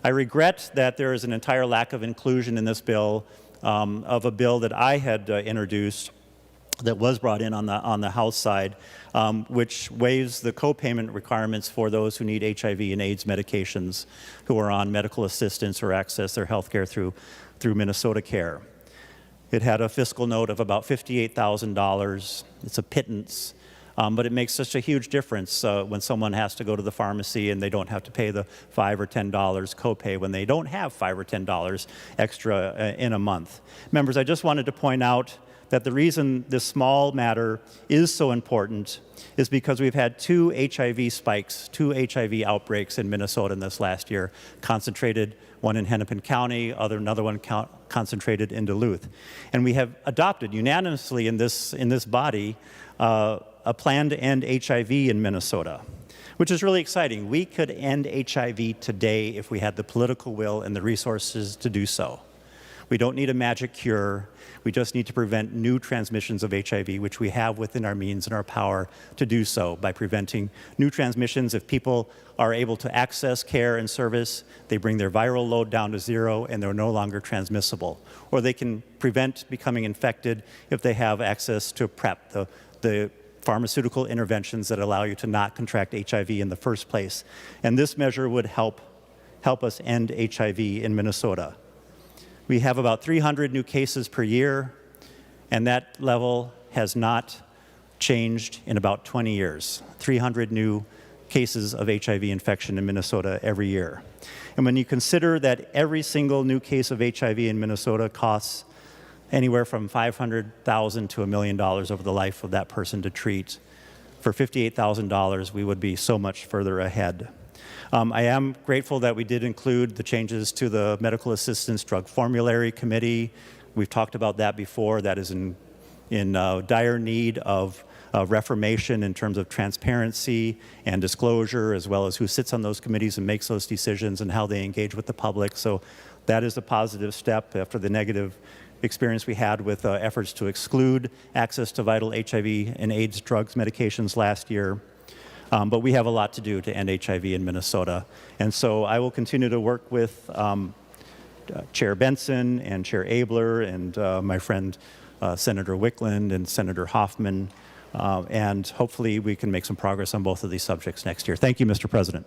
I regret that there is an entire lack of inclusion in this bill of a bill that I had introduced that was brought in on the House side, which waives the copayment requirements for those who need HIV and AIDS medications who are on medical assistance or access their health care through Minnesota Care. It had a fiscal note of about $58,000. It's a pittance, but it makes such a huge difference when someone has to go to the pharmacy and they don't have to pay the $5 or $10 copay when they don't have $5 or $10 extra in a month. Members, I just wanted to point out that the reason this small matter is so important is because we've had 2 HIV spikes, 2 HIV outbreaks in Minnesota in this last year, concentrated, one in Hennepin County, another one concentrated in Duluth. And we have adopted unanimously in this body a plan to end HIV in Minnesota, which is really exciting. We could end HIV today if we had the political will and the resources to do so. We don't need a magic cure. We just need to prevent new transmissions of HIV, which we have within our means and our power to do so by preventing new transmissions. If people are able to access care and service, they bring their viral load down to 0 and they're no longer transmissible. Or they can prevent becoming infected if they have access to PrEP, the pharmaceutical interventions that allow you to not contract HIV in the first place. And this measure would help us end HIV in Minnesota. We have about 300 new cases per year, and that level has not changed in about 20 years. 300 new cases of HIV infection in Minnesota every year. And when you consider that every single new case of HIV in Minnesota costs anywhere from $500,000 to $1 million over the life of that person to treat, for $58,000, we would be so much further ahead. I am grateful that we did include the changes to the Medical Assistance Drug Formulary Committee. We've talked about that before. That is in dire need of reformation in terms of transparency and disclosure, as well as who sits on those committees and makes those decisions and how they engage with the public. So that is a positive step after the negative experience we had with efforts to exclude access to vital HIV and AIDS drugs medications last year. But we have a lot to do to end HIV in Minnesota. And so I will continue to work with Chair Benson and Chair Abler and my friend Senator Wickland and Senator Hoffman. And hopefully we can make some progress on both of these subjects next year. Thank you, Mr. President.